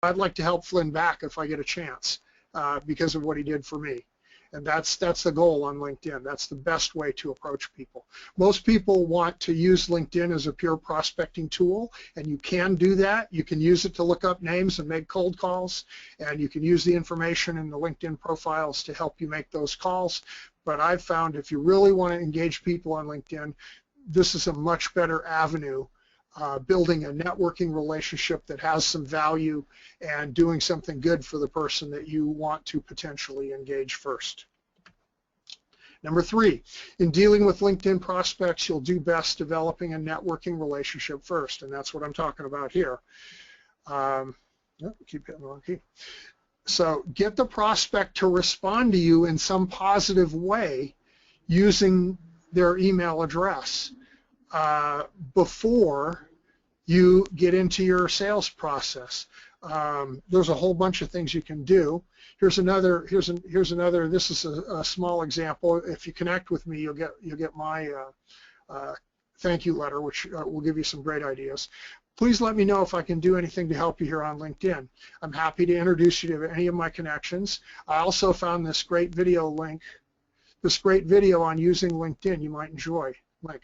I'd like to help Flynn back if I get a chance because of what he did for me. And that's the goal on LinkedIn. That's the best way to approach people. Most people want to use LinkedIn as a pure prospecting tool, and you can do that. You can use it to look up names and make cold calls, and you can use the information in the LinkedIn profiles to help you make those calls. But I've found if you really want to engage people on LinkedIn, this is a much better avenue. Building a networking relationship that has some value and doing something good for the person that you want to potentially engage first. Number 3, in dealing with LinkedIn prospects, you'll do best developing a networking relationship first, and that's what I'm talking about here. Keep hitting the wrong key. So get the prospect to respond to you in some positive way using their email address. Before you get into your sales process. There's a whole bunch of things you can do. Here's another. This is a small example. If you connect with me, you'll get my thank you letter, which will give you some great ideas. Please let me know if I can do anything to help you here on LinkedIn. I'm happy to introduce you to any of my connections. I also found this great video link, this great video on using LinkedIn you might enjoy. Like,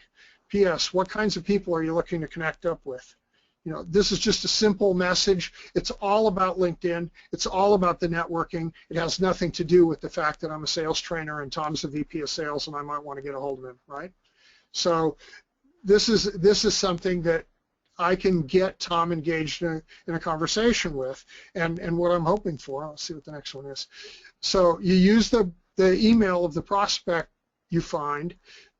P.S. What kinds of people are you looking to connect up with? You know, this is just a simple message. It's all about LinkedIn. It's all about the networking. It has nothing to do with the fact that I'm a sales trainer and Tom's the VP of sales and I might want to get a hold of him, right? So this is something that I can get Tom engaged in a conversation with, and what I'm hoping for. Let's see what the next one is. So you use the email of the prospect you find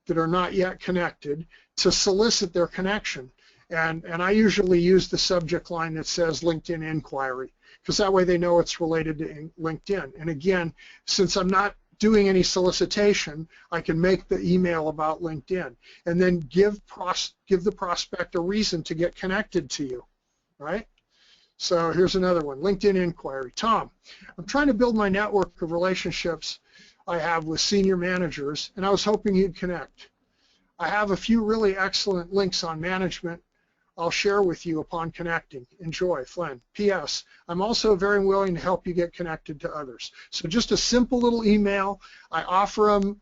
that are not yet connected to solicit their connection. And I usually use the subject line that says LinkedIn inquiry, because that way they know it's related to LinkedIn. And again, since I'm not doing any solicitation, I can make the email about LinkedIn and then give the prospect a reason to get connected to you, right? So here's another one, LinkedIn inquiry. Tom, I'm trying to build my network of relationships I have with senior managers, and I was hoping you'd connect. I have a few really excellent links on management I'll share with you upon connecting. Enjoy, Flynn. P.S. I'm also very willing to help you get connected to others. So just a simple little email. I offer them,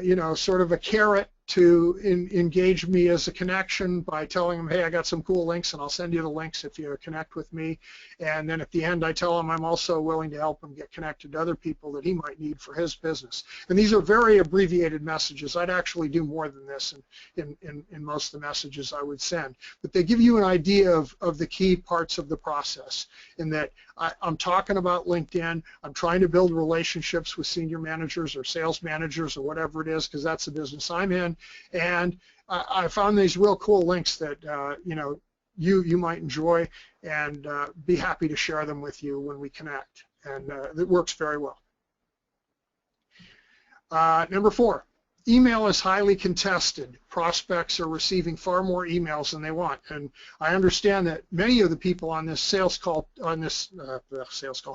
you know, sort of a carrot to engage me as a connection by telling them, hey, I got some cool links and I'll send you the links if you connect with me. And then at the end I tell him I'm also willing to help him get connected to other people that he might need for his business. And these are very abbreviated messages. I'd actually do more than this in most of the messages I would send. But they give you an idea of the key parts of the process, in that I'm talking about LinkedIn. I'm trying to build relationships with senior managers or sales managers or whatever it is, because that's the business I'm in. And I found these real cool links that you know, you might enjoy, and be happy to share them with you when we connect. And it works very well. Number 4, email is highly contested. Prospects are receiving far more emails than they want, and I understand that many of the people on this sales call, on this webinar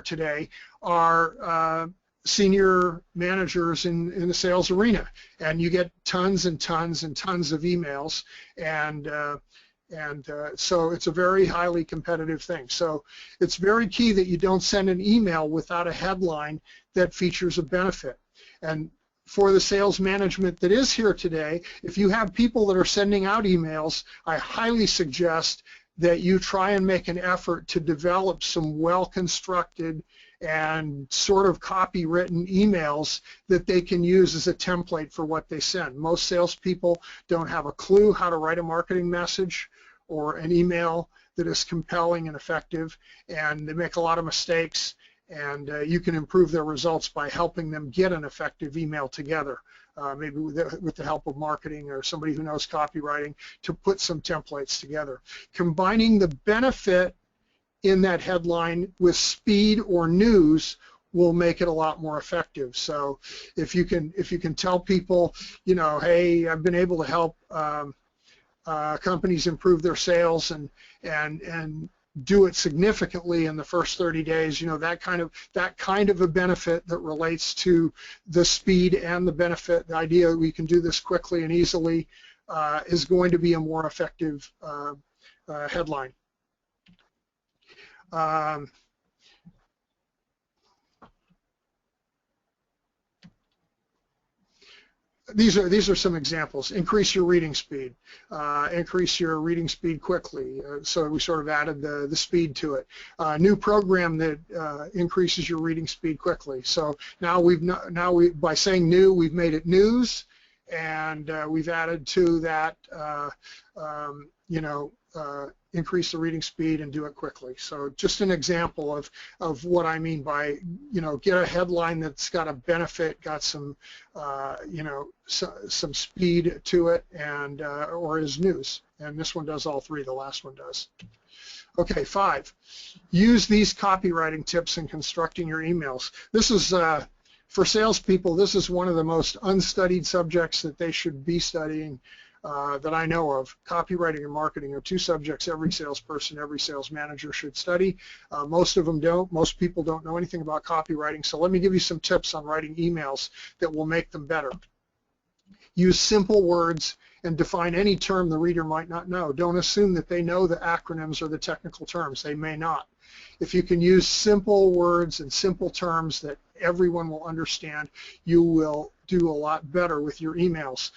today, are senior managers in the sales arena, and you get tons and tons and tons of emails, and so it's a very highly competitive thing. So it's very key that you don't send an email without a headline that features a benefit. And for the sales management that is here today, if you have people that are sending out emails, I highly suggest that you try and make an effort to develop some well-constructed and sort of copywritten emails that they can use as a template for what they send. Most salespeople don't have a clue how to write a marketing message or an email that is compelling and effective, and they make a lot of mistakes, and you can improve their results by helping them get an effective email together, maybe with the help of marketing or somebody who knows copywriting, to put some templates together. Combining the benefit in that headline with speed or news will make it a lot more effective. So if you can tell people, you know, hey, I've been able to help companies improve their sales and do it significantly in the first 30 days, you know, that kind of a benefit that relates to the speed and the benefit, the idea that we can do this quickly and easily, is going to be a more effective headline. These are some examples. Increase your reading speed. Increase your reading speed quickly. So we sort of added the speed to it. New program that increases your reading speed quickly. So now by saying new, we've made it news, and we've added to that increase the reading speed and do it quickly. So just an example of what I mean by, get a headline that's got a benefit, got some, some speed to it, and or is news. And this one does all three. The last one does. Okay, 5. Use these copywriting tips in constructing your emails. This is for salespeople. This is one of the most unstudied subjects that they should be studying. That I know of. Copywriting and marketing are two subjects every salesperson, every sales manager should study. Most of them don't. Most people don't know anything about copywriting, so let me give you some tips on writing emails that will make them better. Use simple words and define any term the reader might not know. Don't assume that they know the acronyms or the technical terms. They may not. If you can use simple words and simple terms that everyone will understand, you will do a lot better with your emails.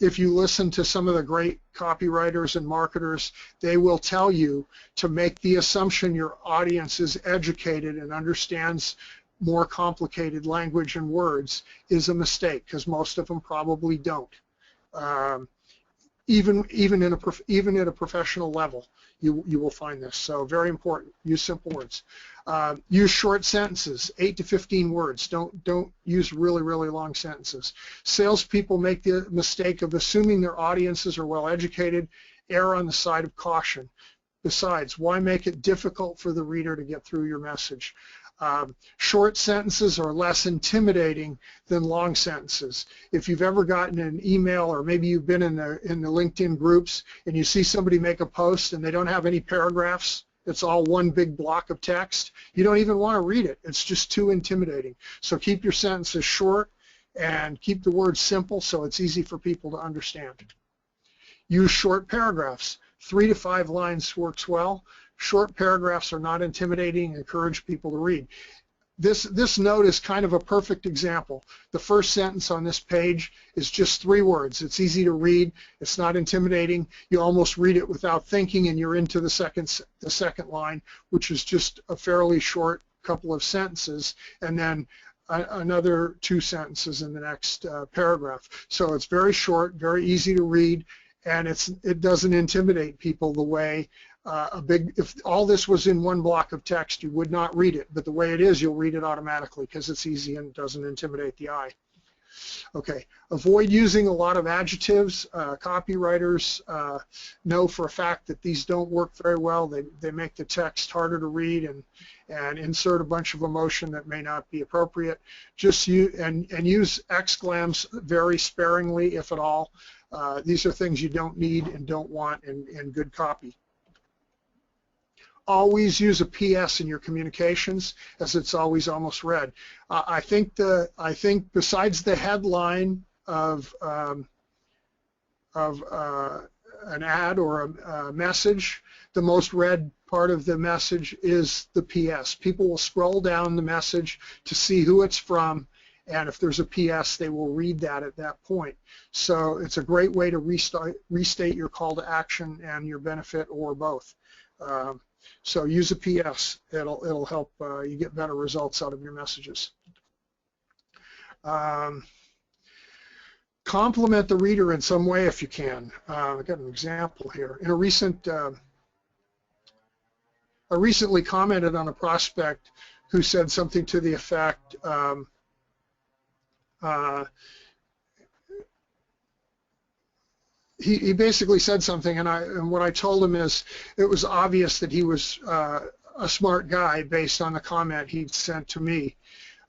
If you listen to some of the great copywriters and marketers, they will tell you to make the assumption your audience is educated and understands more complicated language and words is a mistake, because most of them probably don't. Even at a professional level, you will find this. So very important. Use simple words. Use short sentences, 8 to 15 words. Don't use really long sentences. Salespeople make the mistake of assuming their audiences are well educated. Err on the side of caution. Besides, why make it difficult for the reader to get through your message? Short sentences are less intimidating than long sentences. If you've ever gotten an email, or maybe you've been in the LinkedIn groups and you see somebody make a post and they don't have any paragraphs, it's all one big block of text, you don't even want to read it. It's just too intimidating. So keep your sentences short and keep the words simple so it's easy for people to understand. Use short paragraphs. 3 to 5 lines works well. Short paragraphs are not intimidating, encourage people to read. This note is kind of a perfect example. The first sentence on this page is just 3 words. It's easy to read. It's not intimidating. You almost read it without thinking, and you're into the second line, which is just a fairly short couple of sentences, and then another 2 sentences in the next paragraph. So it's very short, very easy to read, and it doesn't intimidate people the way if all this was in one block of text, you would not read it, but the way it is, you'll read it automatically because it's easy and doesn't intimidate the eye. Okay, avoid using a lot of adjectives. Copywriters know for a fact that these don't work very well. They make the text harder to read and insert a bunch of emotion that may not be appropriate. Just use exclams very sparingly, if at all. These are things you don't need and don't want in good copy. Always use a PS in your communications, as it's always almost read. I think besides the headline of an ad or a message, the most read part of the message is the PS. People will scroll down the message to see who it's from, and if there's a PS, they will read that at that point. So it's a great way to restate your call to action and your benefit, or both. So use a PS. It'll help you get better results out of your messages. Compliment the reader in some way if you can. I've got an example here. In a recent, I recently commented on a prospect who said something to the effect, he basically said something, and what I told him is it was obvious that he was a smart guy based on the comment he'd sent to me,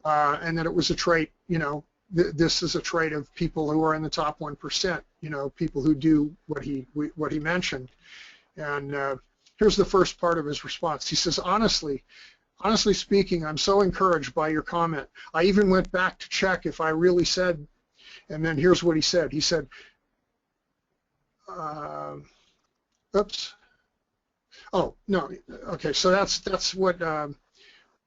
and that it was a trait, this is a trait of people who are in the top 1%, people who do what he mentioned. And here's the first part of his response. He says, honestly speaking, I'm so encouraged by your comment. I even went back to check if I really said, and then here's what he said. He said, oops. Oh no. Okay. So that's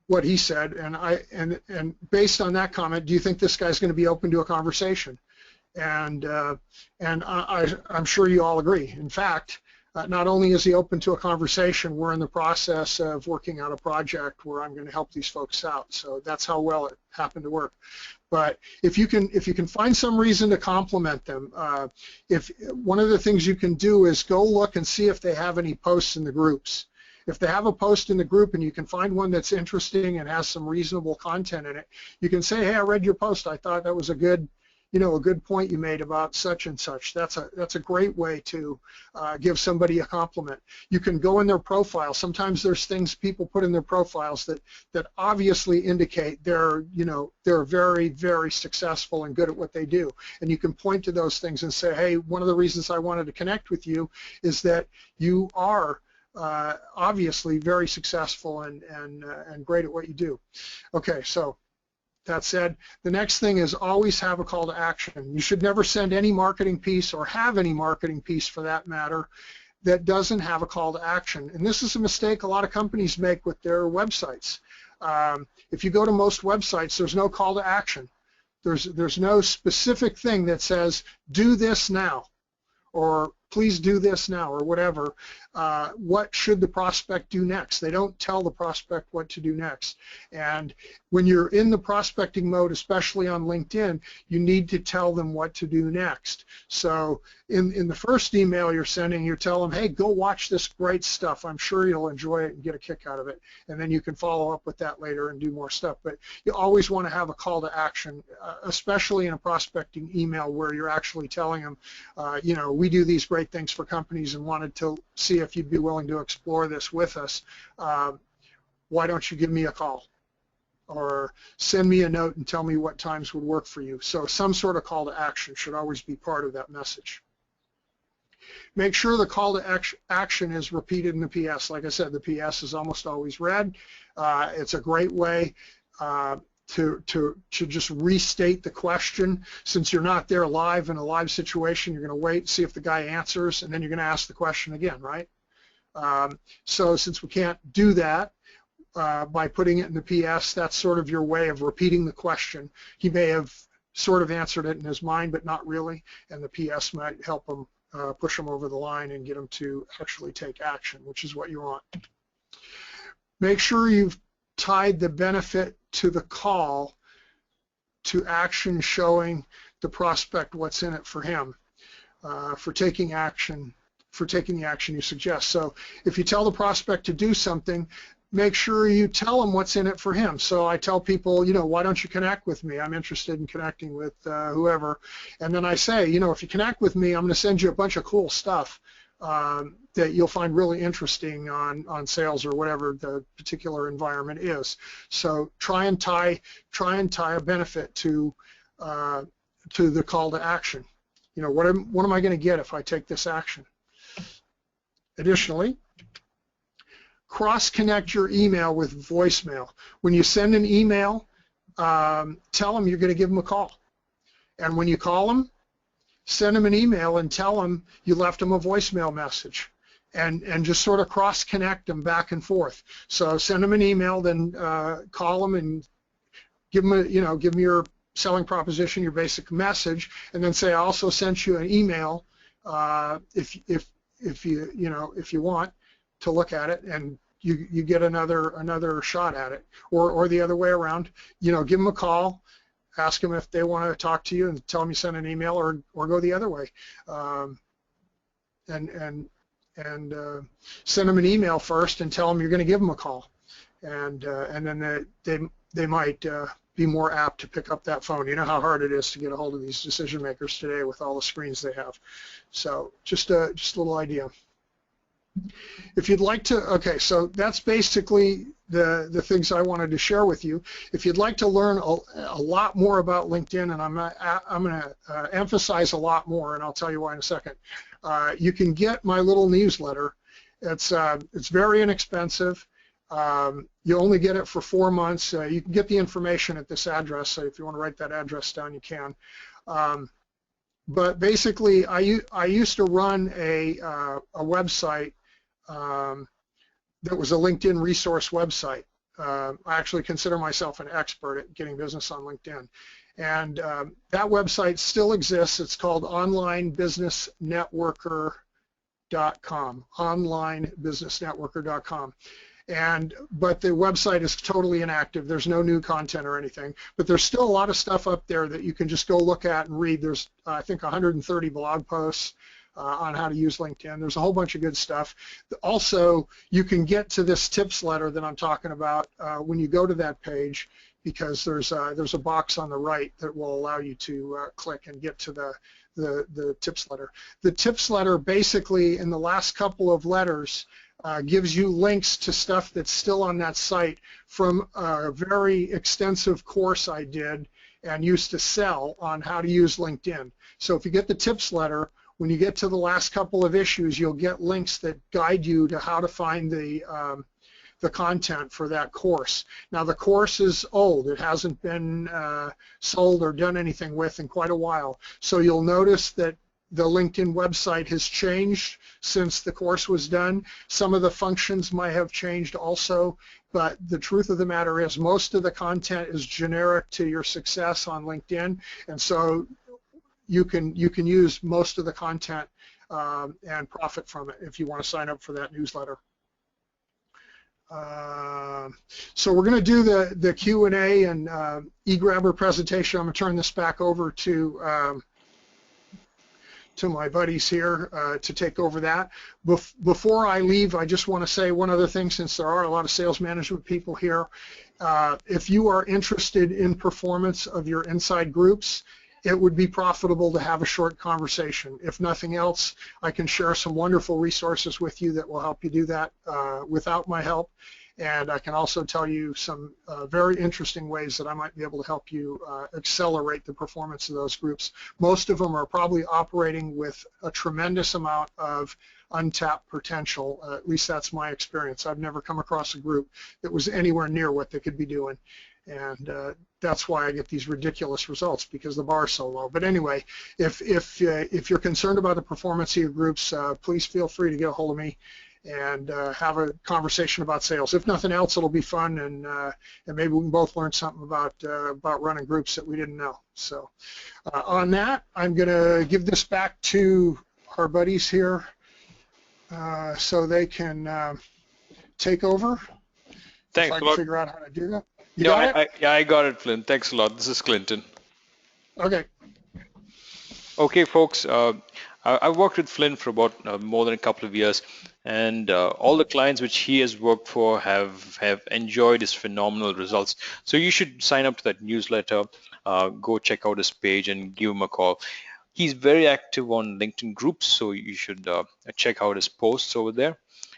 what he said, and based on that comment, do you think this guy's going to be open to a conversation? And I'm sure you all agree. In fact, not only is he open to a conversation, we're in the process of working out a project where I'm going to help these folks out. So that's how well it happened to work. But if you can find some reason to compliment them, if one of the things you can do is go look and see if they have any posts in the groups. If they have a post in the group and you can find one that's interesting and has some reasonable content in it, you can say, hey, I read your post. I thought that was a good point you made about such and such. That's a great way to give somebody a compliment. You can go in their profile. Sometimes there's things people put in their profiles that obviously indicate they're very, very successful and good at what they do. And you can point to those things and say, hey, one of the reasons I wanted to connect with you is that you are obviously very successful and great at what you do. Okay, so that said, the next thing is always have a call to action. You should never send any marketing piece or have any marketing piece for that matter that doesn't have a call to action. And this is a mistake a lot of companies make with their websites. If you go to most websites, there's no call to action. There's no specific thing that says, do this now, or please do this now, or whatever. What should the prospect do next? They don't tell the prospect what to do next. And when you're in the prospecting mode, especially on LinkedIn, you need to tell them what to do next. So in the first email you're sending, you tell them, hey, go watch this great stuff. I'm sure you'll enjoy it and get a kick out of it. And then you can follow up with that later and do more stuff. But you always want to have a call to action, especially in a prospecting email where you're actually telling them, we do these great things for companies and wanted to see if you'd be willing to explore this with us. Why don't you give me a call? Or send me a note and tell me what times would work for you. So some sort of call to action should always be part of that message. Make sure the call to action is repeated in the PS. Like I said, the PS is almost always read. It's a great way to just restate the question. Since you're not there live in a live situation, you're going to wait, see if the guy answers, and then you're going to ask the question again, right? So since we can't do that by putting it in the PS, that's sort of your way of repeating the question. He may have sort of answered it in his mind, but not really, and the PS might help him push him over the line and get him to actually take action, which is what you want. Make sure you've tied the benefit to the call to action, showing the prospect what's in it for him, for taking action, for taking the action you suggest. So if you tell the prospect to do something, make sure you tell him what's in it for him. So I tell people, why don't you connect with me? I'm interested in connecting with whoever. And then I say, if you connect with me, I'm going to send you a bunch of cool stuff that you'll find really interesting on sales or whatever the particular environment is. So try and tie a benefit to the call to action. What am I going to get if I take this action? Additionally, cross-connect your email with voicemail. When you send an email, tell them you're going to give them a call. And when you call them, send them an email and tell them you left them a voicemail message. And just sort of cross-connect them back and forth. So send them an email, then call them and give them your selling proposition, your basic message, and then say I also sent you an email if you want to look at it, and you get another shot at it, or the other way around. Give them a call, ask them if they want to talk to you, and tell them you sent an email, or go the other way, and send them an email first and tell them you're going to give them a call, and then they might be more apt to pick up that phone. You know how hard it is to get a hold of these decision makers today with all the screens they have. So just a little idea. If you'd like to, okay, so that's basically the things I wanted to share with you. If you'd like to learn a lot more about LinkedIn, and I'm going to emphasize a lot more, and I'll tell you why in a second, you can get my little newsletter. It's very inexpensive. You only get it for 4 months. You can get the information at this address, so if you want to write that address down, you can. But basically, I used to run a website that was a LinkedIn resource website. I actually consider myself an expert at getting business on LinkedIn. And that website still exists. It's called onlinebusinessnetworker.com, onlinebusinessnetworker.com. But the website is totally inactive. There's no new content or anything, but there's still a lot of stuff up there that you can just go look at and read. There's I think 130 blog posts on how to use LinkedIn. There's a whole bunch of good stuff. Also, you can get to this tips letter that I'm talking about when you go to that page, because there's a box on the right that will allow you to click and get to the tips letter. The tips letter basically, in the last couple of letters, gives you links to stuff that's still on that site from a very extensive course I did and used to sell on how to use LinkedIn. So if you get the tips letter, when you get to the last couple of issues, you'll get links that guide you to how to find the content for that course. Now the course is old. It hasn't been sold or done anything with in quite a while. So you'll notice that the LinkedIn website has changed since the course was done. Some of the functions might have changed also, but the truth of the matter is most of the content is generic to your success on LinkedIn, and so you can use most of the content and profit from it if you want to sign up for that newsletter. So we're going to do the Q&A and eGrabber presentation. I'm going to turn this back over to my buddies here to take over that. Before I leave, I just want to say one other thing, since there are a lot of sales management people here. If you are interested in performance of your inside groups, it would be profitable to have a short conversation. If nothing else, I can share some wonderful resources with you that will help you do that without my help. And I can also tell you some very interesting ways that I might be able to help you accelerate the performance of those groups. Most of them are probably operating with a tremendous amount of untapped potential. At least that's my experience. I've never come across a group that was anywhere near what they could be doing. And that's why I get these ridiculous results, because the bar is so low. But anyway, if you're concerned about the performance of your groups, please feel free to get a hold of me and have a conversation about sales. If nothing else, it'll be fun, and maybe we can both learn something about running groups that we didn't know. So on that, I'm going to give this back to our buddies here so they can take over. Thanks if I can figure out how to do that. I got it, Flynn. Thanks a lot. This is Clinton. Okay. Okay, folks. I've worked with Flynn for about more than a couple of years, and all the clients which he has worked for have enjoyed his phenomenal results. So you should sign up to that newsletter, go check out his page, and give him a call. He's very active on LinkedIn groups, so you should check out his posts over there.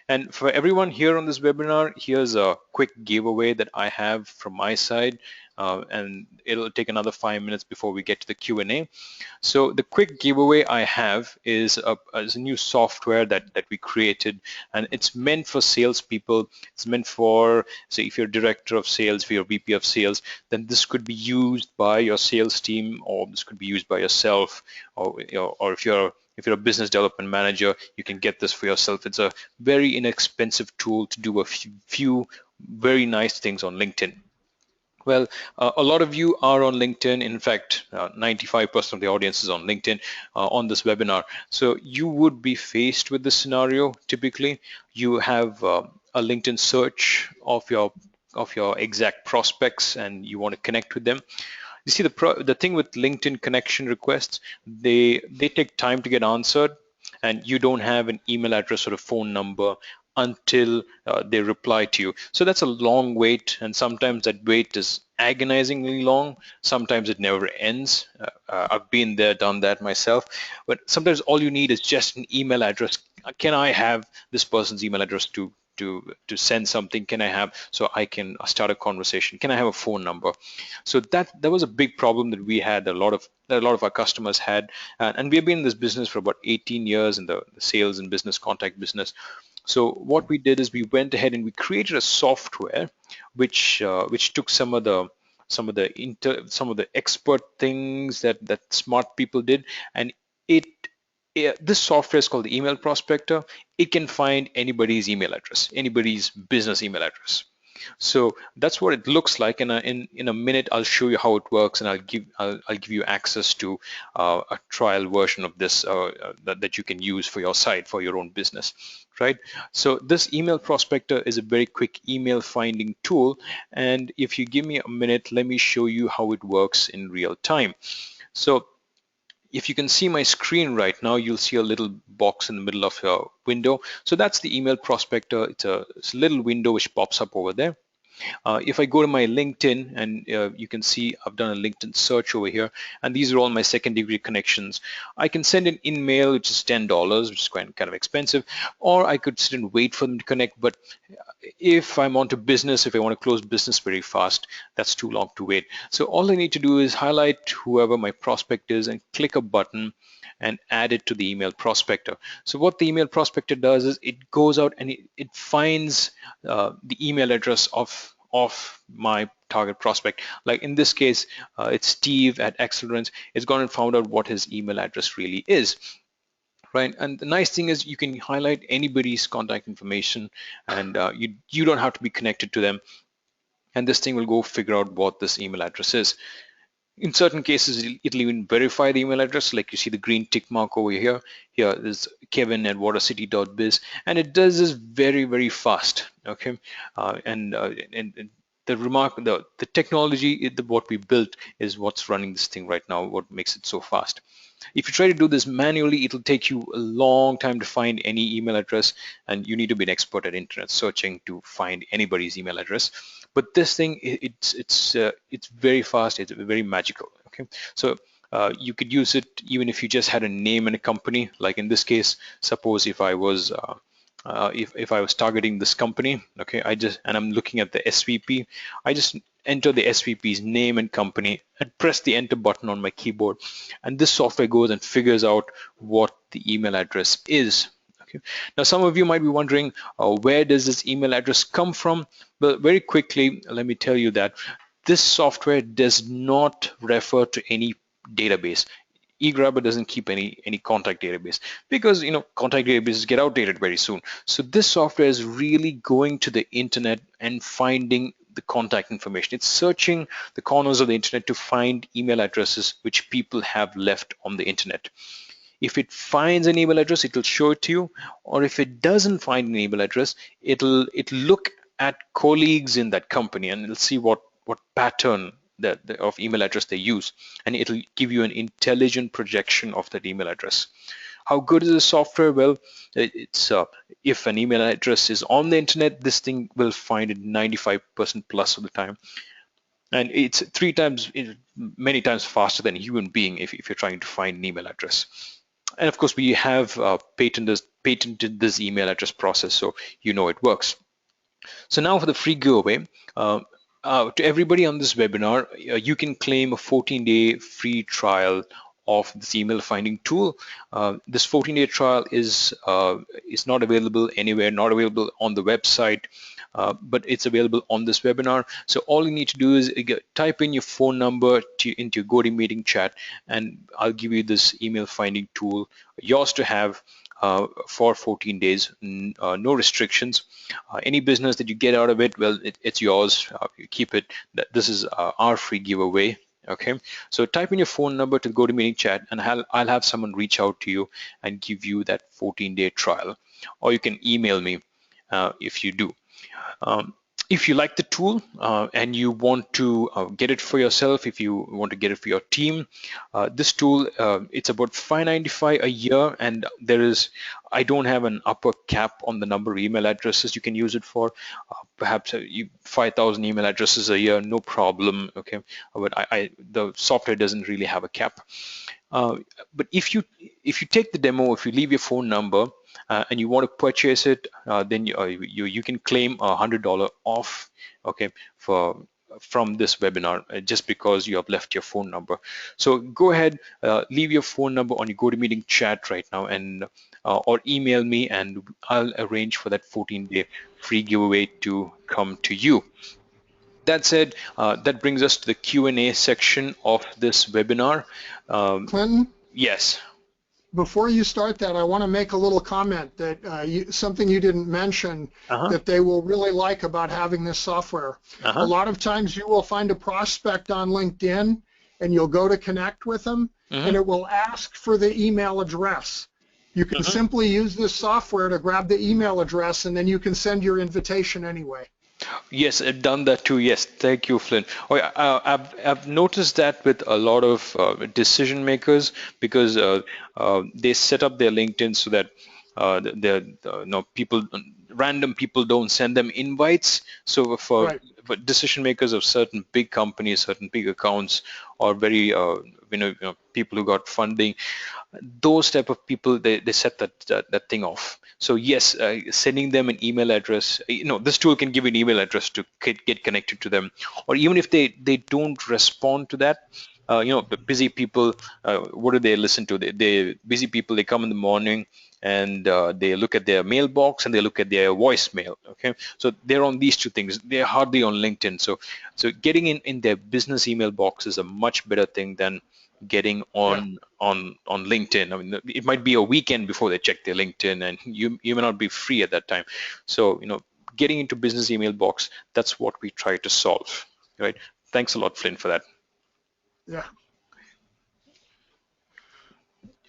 And for everyone here on this webinar, here's a quick giveaway that I have from my side, and it'll take another 5 minutes before we get to the Q&A. So the quick giveaway I have is a new software that we created, and it's meant for salespeople. It's meant for, say, if you're director of sales, if you're VP of sales, then this could be used by your sales team, or this could be used by yourself, or if you're a business development manager, you can get this for yourself. It's a very inexpensive tool to do a few very nice things on LinkedIn. Well, a lot of you are on LinkedIn. In fact, 95% of the audience is on LinkedIn on this webinar. So you would be faced with this scenario. Typically, you have a LinkedIn search of your exact prospects, and you want to connect with them. You see, the thing with LinkedIn connection requests, they take time to get answered, and you don't have an email address or a phone number until they reply to you. So that's a long wait, and sometimes that wait is agonizingly long. Sometimes it never ends. I've been there, done that myself. But sometimes all you need is just an email address. Can I have this person's email address to send something? Can I have, so I can start a conversation? Can I have a phone number? So that was a big problem that we had, that a lot of our customers had, and we've been in this business for about 18 years in the sales and business contact business. So what we did is we went ahead and we created a software which took some of the some of the expert things that smart people did, and it this software is called the email prospector. It can find anybody's email address, anybody's business email address. So that's what it looks like. And in a minute, I'll show you how it works, and I'll give you access to a trial version of this that you can use for your site, for your own business, right? So this email prospector is a very quick email finding tool. And if you give me a minute, let me show you how it works in real time. So if you can see my screen right now, you'll see a little box in the middle of your window. So that's the email prospector. It's a little window which pops up over there. If I go to my LinkedIn, and you can see I've done a LinkedIn search over here, and these are all my second degree connections. I can send an email, which is $10, which is kind of expensive, or I could sit and wait for them to connect. But if I'm onto business, if I want to close business very fast, that's too long to wait. So all I need to do is highlight whoever my prospect is and click a button and add it to the email prospector. So what the email prospector does is it goes out and it finds the email address of my target prospect. Like in this case, it's Steve at Accelerance. It's gone and found out what his email address really is. Right, and the nice thing is you can highlight anybody's contact information, and you don't have to be connected to them, and this thing will go figure out what this email address is. In certain cases, it'll even verify the email address, like you see the green tick mark over here. Here is Kevin at watercity.biz, and it does this very, very fast. Okay, and the technology, what we built is what's running this thing right now, what makes it so fast. If you try to do this manually, it'll take you a long time to find any email address, and you need to be an expert at internet searching to find anybody's email address. But this thing, it's very fast. It's very magical. Okay, so you could use it even if you just had a name and a company. Like in this case, suppose if I was targeting this company, okay, I'm looking at the SVP, I just enter the SVP's name and company and press the enter button on my keyboard, and this software goes and figures out what the email address is. Okay. Now, some of you might be wondering, where does this email address come from? Well, very quickly, let me tell you that this software does not refer to any database. eGrabber doesn't keep any contact database, because contact databases get outdated very soon. So this software is really going to the internet and finding the contact information. It's searching the corners of the internet to find email addresses which people have left on the internet. If it finds an email address, it'll show it to you, or if it doesn't find an email address, it'll look at colleagues in that company, and it'll see what pattern of email address they use, and it'll give you an intelligent projection of that email address. How good is the software? Well, it's if an email address is on the internet, this thing will find it 95% plus of the time, and it's many times faster than a human being if you're trying to find an email address. And of course, we have patented this email address process, so it works. So now for the free giveaway, to everybody on this webinar, you can claim a 14-day free trial of this email finding tool. This 14-day trial is not available anywhere, not available on the website, but it's available on this webinar. So all you need to do is type in your phone number into your GoToMeeting chat, and I'll give you this email finding tool, yours to have for 14 days, no restrictions. Any business that you get out of it, well, it's yours. You keep it. This is our free giveaway. Okay, so type in your phone number to the GoToMeeting chat, and I'll have someone reach out to you and give you that 14-day trial, or you can email me if you do. If you like the tool and you want to get it for yourself, if you want to get it for your team, this tool, it's about $5.95 a year, and I don't have an upper cap on the number of email addresses you can use it for. Perhaps 5,000 email addresses a year, no problem. Okay, but the software doesn't really have a cap. But if you take the demo, if you leave your phone number and you want to purchase it, then you can claim $100 off. Okay, from this webinar, just because you have left your phone number. So go ahead, leave your phone number on your GoToMeeting chat right now, and or email me, and I'll arrange for that 14-day free giveaway to come to you. that said, that brings us to the Q&A section of this webinar. Clinton, Yes. before you start that, I want to make a little comment that something you didn't mention Uh-huh. that they will really like about having this software. A Uh-huh. lot of times you will find a prospect on LinkedIn and you'll go to connect with them Mm-hmm. and it will ask for the email address. You can Mm-hmm. simply use this software to grab the email address and then you can send your invitation anyway. Yes, I've done that too. Yes, thank you, Flynn. Oh, yeah, I've noticed that with a lot of decision makers because they set up their LinkedIn so that people, random people don't send them invites. So Right. for decision makers of certain big companies, certain big accounts, or very people who got funding, those type of people, they set that thing off. So yes, sending them an email address, this tool can give you an email address to get connected to them, or even if they don't respond to that, the busy people, what do they listen to? They busy people, they come in the morning and they look at their mailbox and they look at their voicemail. Okay, so they're on these two things. They're hardly on LinkedIn. So getting in their business email box is a much better thing than getting Yeah. on LinkedIn. I mean, it might be a weekend before they check their LinkedIn, and you may not be free at that time. So getting into business email box, that's what we try to solve, right? Thanks a lot, Flynn, for that. Yeah.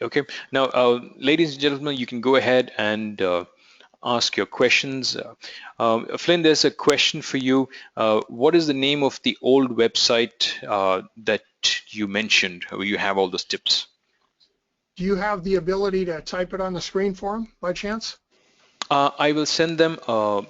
Okay, now, ladies and gentlemen, you can go ahead and ask your questions. Flynn, there's a question for you. What is the name of the old website that you mentioned where you have all those tips? Do you have the ability to type it on the screen for them by chance? I will send them a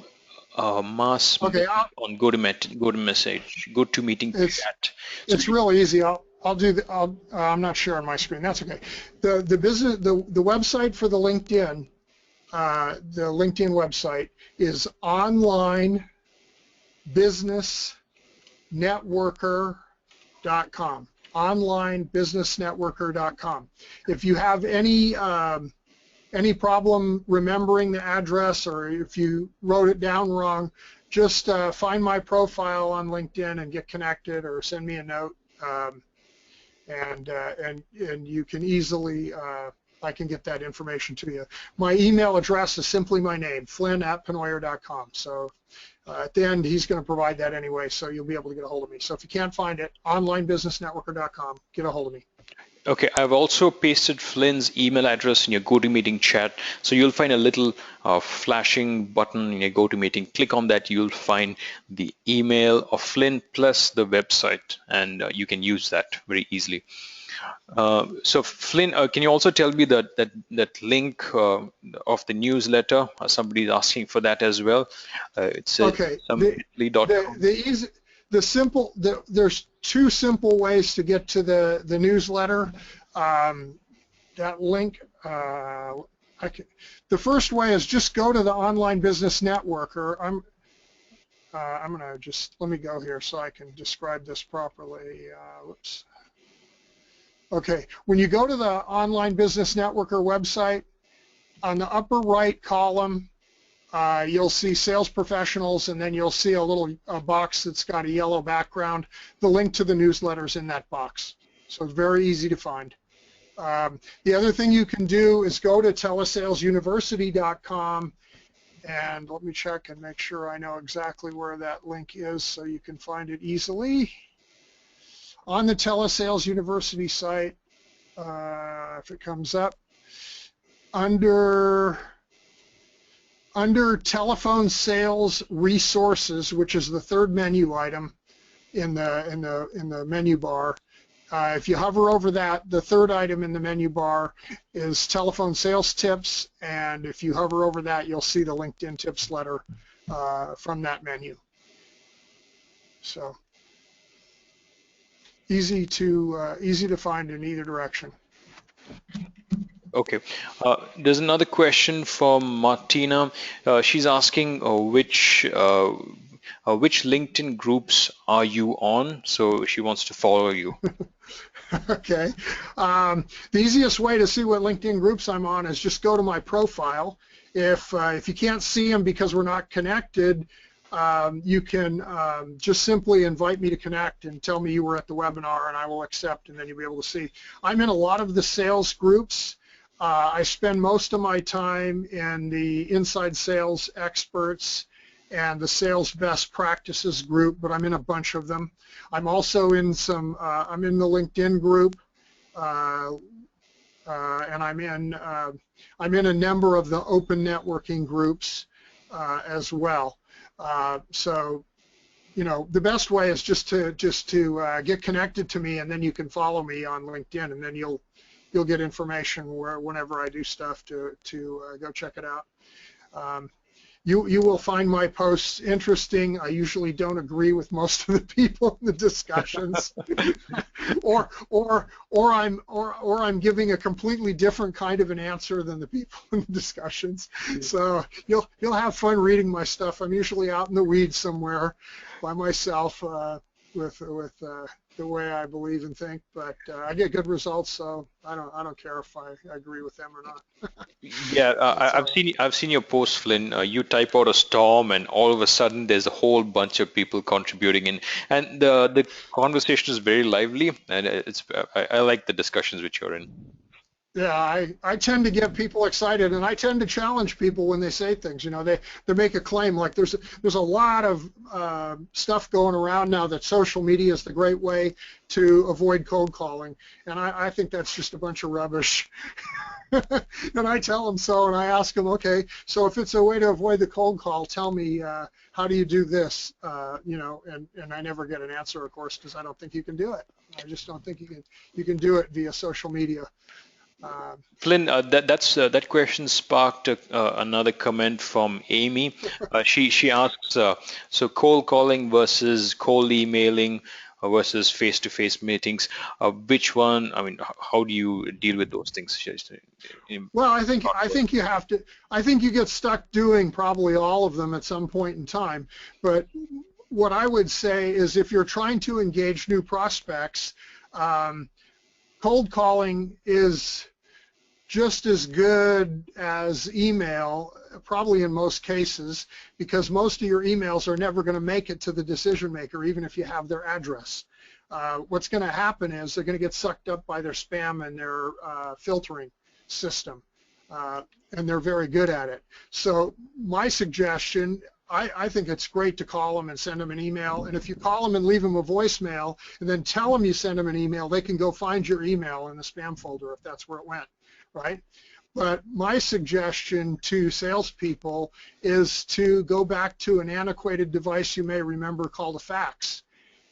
mass Okay, message on GoToMeeting it's chat. So it's real easy. I'll do the I'm not sharing my screen. That's okay. The website for the LinkedIn website is onlinebusinessnetworker.com. Onlinebusinessnetworker.com. If you have any problem remembering the address, or if you wrote it down wrong, just find my profile on LinkedIn and get connected, or send me a note, and you can easily I can get that information to you. My email address is simply my name, Flynn@penoyer.com. So at the end, he's going to provide that anyway, so you'll be able to get a hold of me. So if you can't find it, onlinebusinessnetworker.com, get a hold of me. okay, I've also pasted Flynn's email address in your GoToMeeting chat. So you'll find a little flashing button in your GoToMeeting. Click on that. You'll find the email of Flynn plus the website, and you can use that very easily. So Flynn, can you also tell me that link of the newsletter? Somebody's asking for that as well. It says Okay. somebitly.com. There's two simple ways to get to the newsletter. That link, the first way is just go to the Online Business Networker. I'm going to just, let me go here so I can describe this properly. Whoops. Okay, when you go to the Online Business Networker website, on the upper right column, you'll see sales professionals, and then you'll see a box that's got a yellow background. The link to the newsletter is in that box, so it's very easy to find. The other thing you can do is go to telesalesuniversity.com, and let me check and make sure I know exactly where that link is so you can find it easily. On the Telesales University site, if it comes up, under telephone sales resources, which is the third menu item in the menu bar, if you hover over that, the third item in the menu bar is telephone sales tips, and if you hover over that, you'll see the LinkedIn tips letter from that menu. So easy to find in either direction. Okay. There's another question from Martina. She's asking which LinkedIn groups are you on? So she wants to follow you. Okay. The easiest way to see what LinkedIn groups I'm on is just go to my profile. If you can't see them because we're not connected, You can just simply invite me to connect and tell me you were at the webinar, and I will accept, and then you'll be able to see. I'm in a lot of the sales groups. I spend most of my time in the inside sales experts and the sales best practices group, but I'm in a bunch of them. I'm also in I'm in the LinkedIn group, and I'm in a number of the open networking groups as well. So, you know, the best way is just to get connected to me, and then you can follow me on LinkedIn, and then you'll get information whenever I do stuff to go check it out. You will find my posts interesting. I usually don't agree with most of the people in the discussions, or I'm giving a completely different kind of an answer than the people in the discussions. So you'll have fun reading my stuff. I'm usually out in the weeds somewhere by myself with the way I believe and think, but I get good results, so I don't care if I agree with them or not. Yeah, I've seen your post, Flynn. You type out a storm, and all of a sudden there's a whole bunch of people contributing in, and the conversation is very lively, and I like the discussions which you're in. Yeah, I tend to get people excited, and I tend to challenge people when they say things. You know, they make a claim like there's a lot of stuff going around now that social media is the great way to avoid cold calling, and I think that's just a bunch of rubbish. And I tell them so, and I ask them, okay, so if it's a way to avoid the cold call, tell me how do you do this? You know, and I never get an answer, of course, because I don't think you can do it. I just don't think you can do it via social media. Flynn, that question sparked another comment from Amy. She asks, so cold calling versus cold emailing versus face-to-face meetings. Which one? I mean, how do you deal with those things? Well, I think you have to. I think you get stuck doing probably all of them at some point in time. But what I would say is, if you're trying to engage new prospects, cold calling is just as good as email, probably in most cases, because most of your emails are never going to make it to the decision maker, even if you have their address. What's going to happen is they're going to get sucked up by their spam and their filtering system, and they're very good at it. So my suggestion, I think it's great to call them and send them an email, and if you call them and leave them a voicemail and then tell them you send them an email, they can go find your email in the spam folder if that's where it went. Right? But my suggestion to salespeople is to go back to an antiquated device you may remember called a fax.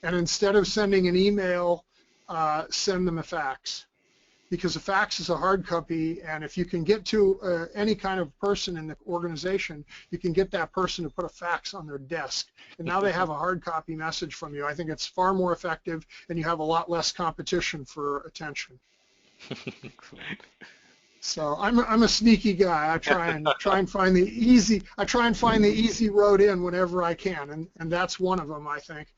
And instead of sending an email, send them a fax. Because a fax is a hard copy, and if you can get to any kind of person in the organization, you can get that person to put a fax on their desk. And now they have a hard copy message from you. I think it's far more effective, and you have a lot less competition for attention. So I'm a sneaky guy. I try and find the easy road in whenever I can, and that's one of them, I think.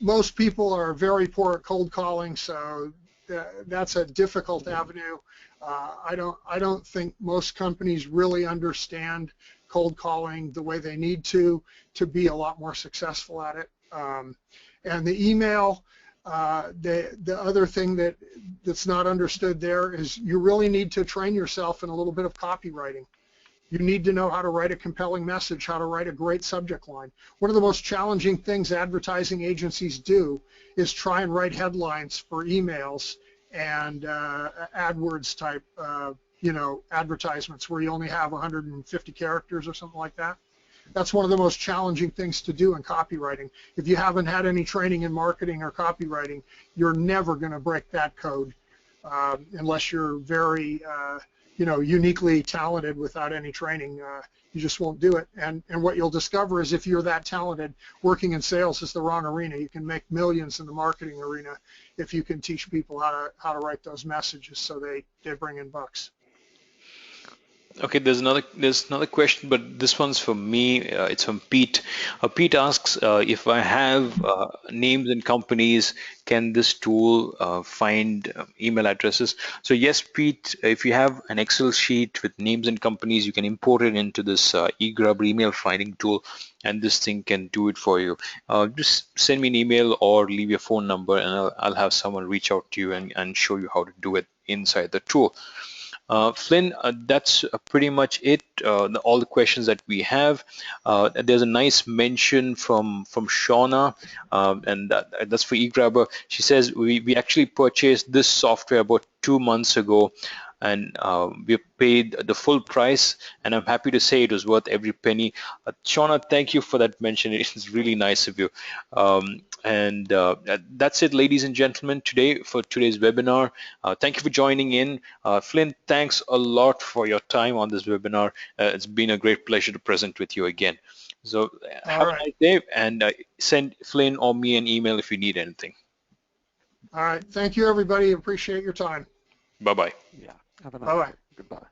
Most people are very poor at cold calling, so that's a difficult avenue. I don't think most companies really understand cold calling the way they need to be a lot more successful at it. And the email. The other thing that's not understood there is you really need to train yourself in a little bit of copywriting. You need to know how to write a compelling message, how to write a great subject line. One of the most challenging things advertising agencies do is try and write headlines for emails and AdWords type advertisements where you only have 150 characters or something like that. That's one of the most challenging things to do in copywriting. If you haven't had any training in marketing or copywriting, you're never going to break that code unless you're very, uniquely talented without any training. You just won't do it. And what you'll discover is if you're that talented, working in sales is the wrong arena. You can make millions in the marketing arena if you can teach people how to write those messages so they bring in bucks. Okay, there's another question, but this one's for me. It's from Pete. Pete asks if I have names and companies, can this tool find email addresses? So yes, Pete, if you have an Excel sheet with names and companies, you can import it into this eGrub email finding tool, and this thing can do it for you. Just send me an email or leave your phone number, and I'll have someone reach out to you and show you how to do it inside the tool. Flynn, that's pretty much it. All the questions that we have. There's a nice mention from Shauna, and that's for eGrabber. She says we actually purchased this software about 2 months ago, and we paid the full price. And I'm happy to say it was worth every penny. Shauna, thank you for that mention. It's really nice of you. And that's it, ladies and gentlemen, today for today's webinar. Thank you for joining in. Flynn, thanks a lot for your time on this webinar. It's been a great pleasure to present with you again. So All have a right. nice day, and send Flynn or me an email if you need anything. All right. Thank you, everybody. Appreciate your time. Bye-bye. Yeah. Have a nice Bye-bye. day. Goodbye.